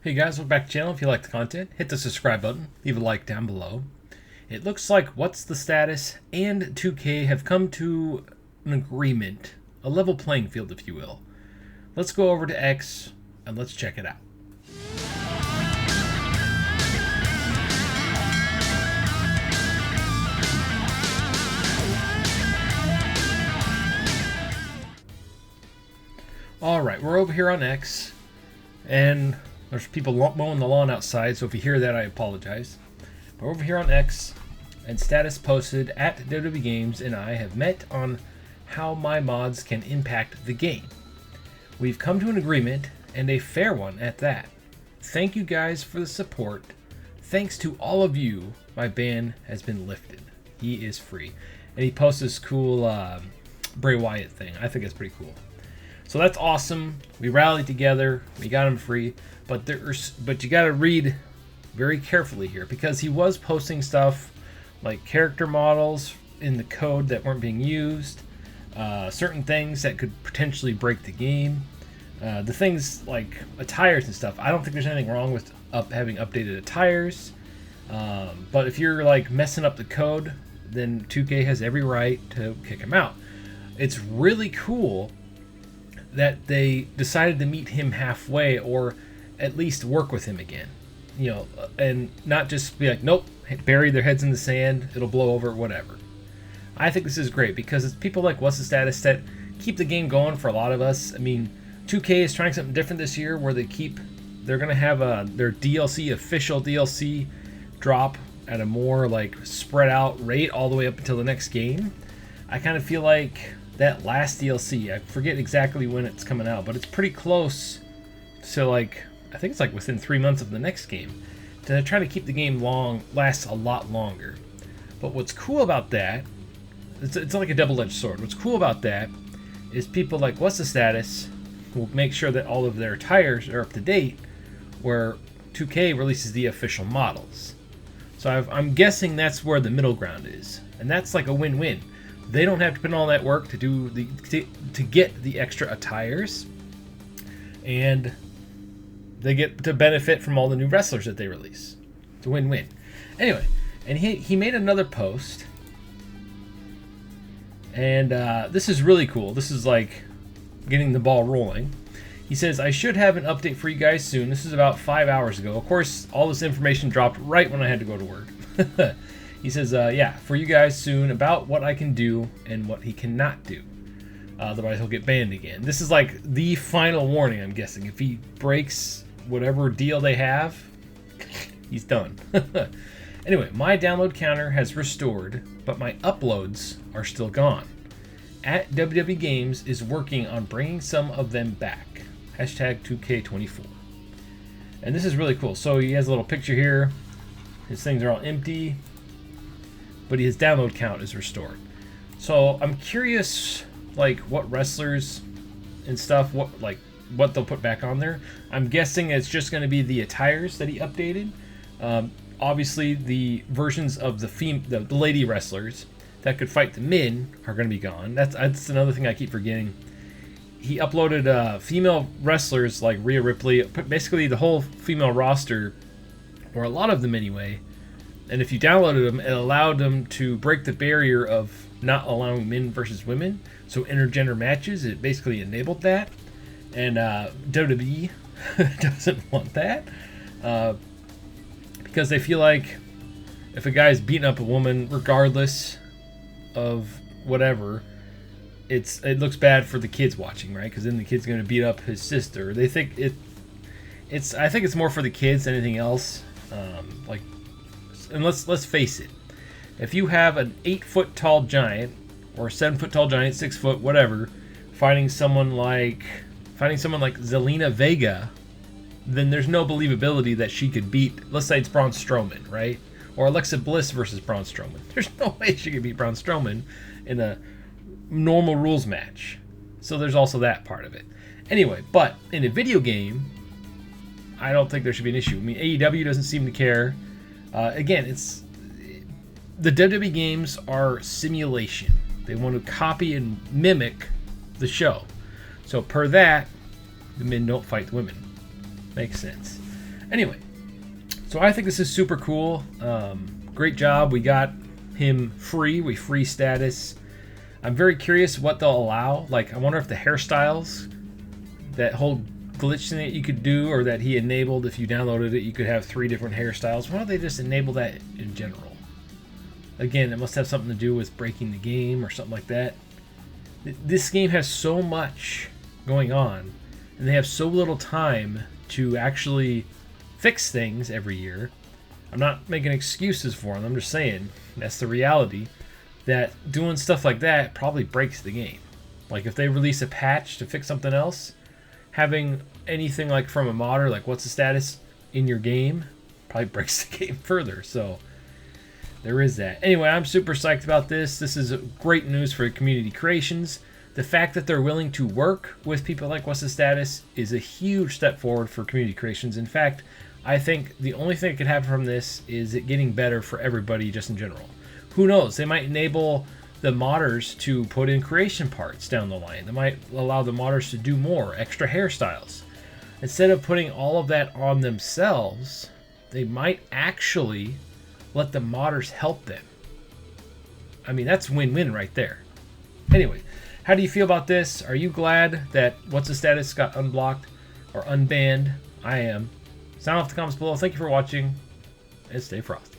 Hey guys, welcome back to the channel. If you like the content, hit the subscribe button, leave a like down below. It looks like What's the Status and 2K have come to an agreement, a level playing field if you will. Let's go over to X and let's check it out. Alright, we're over here on X, and there's people mowing the lawn outside, so if you hear that, I apologize. We're over here on X, and Status posted at WWE Games and I have met on how my mods can impact the game. We've come to an agreement, and a fair one at that. Thank you guys for the support. Thanks to all of you, my ban has been lifted. He is free. And he posts this cool Bray Wyatt thing. I think it's pretty cool. So that's awesome. We rallied together. We got him free. But you got to read very carefully here, because he was posting stuff like character models in the code that weren't being used, certain things that could potentially break the game, the things like attires and stuff. I don't think there's anything wrong with having updated attires, but if you're like messing up the code, then 2K has every right to kick him out. It's really cool that they decided to meet him halfway, or at least work with him again, you know, and not just be like, nope, bury their heads in the sand, it'll blow over, whatever. I think this is great because it's people like What's the Status that keep the game going for a lot of us. I mean, 2K is trying something different this year where they're going to have their DLC, official DLC drop at a more like spread out rate all the way up until the next game. I kind of feel like that last DLC, I forget exactly when it's coming out, but it's pretty close to, like, I think it's like within 3 months of the next game, to try to keep the game last a lot longer. But what's cool about that, it's like a double-edged sword. What's cool about that is people like What's the Status will make sure that all of their tires are up to date, where 2K releases the official models. So I'm guessing that's where the middle ground is, and that's like a win-win. They don't have to put in all that work to get the extra attires, and they get to benefit from all the new wrestlers that they release. It's a win-win. Anyway, and he made another post, and this is really cool. This is like getting the ball rolling. He says, I should have an update for you guys soon. This is about 5 hours ago. Of course, all this information dropped right when I had to go to work. He says, yeah, for you guys soon about what I can do and what he cannot do. Otherwise, he'll get banned again. This is like the final warning, I'm guessing. If he breaks whatever deal they have, he's done. Anyway, my download counter has restored, but my uploads are still gone. At WWE Games is working on bringing some of them back. Hashtag 2K24. And this is really cool. So he has a little picture here. His things are all empty, but his download count is restored. So I'm curious, like, what wrestlers and stuff, what they'll put back on there. I'm guessing it's just going to be the attires that he updated. Obviously, the versions of the lady wrestlers that could fight the men are going to be gone. That's another thing I keep forgetting. He uploaded female wrestlers like Rhea Ripley, basically the whole female roster, or a lot of them anyway. And if you downloaded them, it allowed them to break the barrier of not allowing men versus women. So intergender matches, it basically enabled that. And WWE doesn't want that. Because they feel like if a guy's beating up a woman, regardless of whatever, it looks bad for the kids watching, right? Because then the kid's going to beat up his sister. They think I think it's more for the kids than anything else. And let's face it, if you have an 8-foot tall giant or a 7-foot tall giant, 6 foot, whatever, fighting someone like Zelina Vega, then there's no believability that she could beat, let's say it's Braun Strowman, right? Or Alexa Bliss versus Braun Strowman. There's no way she could beat Braun Strowman in a normal rules match. So there's also that part of it. Anyway, but in a video game, I don't think there should be an issue. I mean, AEW doesn't seem to care. Again, the WWE games are simulation. They want to copy and mimic the show. So per that, the men don't fight the women. Makes sense. Anyway, so I think this is super cool. Great job. We got him free. We free status. I'm very curious what they'll allow. Like, I wonder if the hairstyles, that whole glitch thing that you could do, or that he enabled, if you downloaded it, you could have 3 different hairstyles. Why don't they just enable that in general? Again, it must have something to do with breaking the game or something like that. This game has so much going on, and they have so little time to actually fix things every year. I'm not making excuses for them. I'm just saying that's the reality, that doing stuff like that probably breaks the game. Like, if they release a patch to fix something else, having anything like from a modder, like what's the status in your game, probably breaks the game further. So there is that. Anyway, I'm super psyched about this. This is great news for community creations. The fact that they're willing to work with people like What's the Status is a huge step forward for community creations. In fact, I think the only thing that could happen from this is it getting better for everybody just in general. Who knows? They might enable the modders to put in creation parts down the line. They might allow the modders to do more, extra hairstyles. Instead of putting all of that on themselves, they might actually let the modders help them. I mean, that's win-win right there. Anyway, how do you feel about this? Are you glad that What's the Status got unblocked or unbanned? I am. Sound off in the comments below. Thank you for watching, and stay frosty.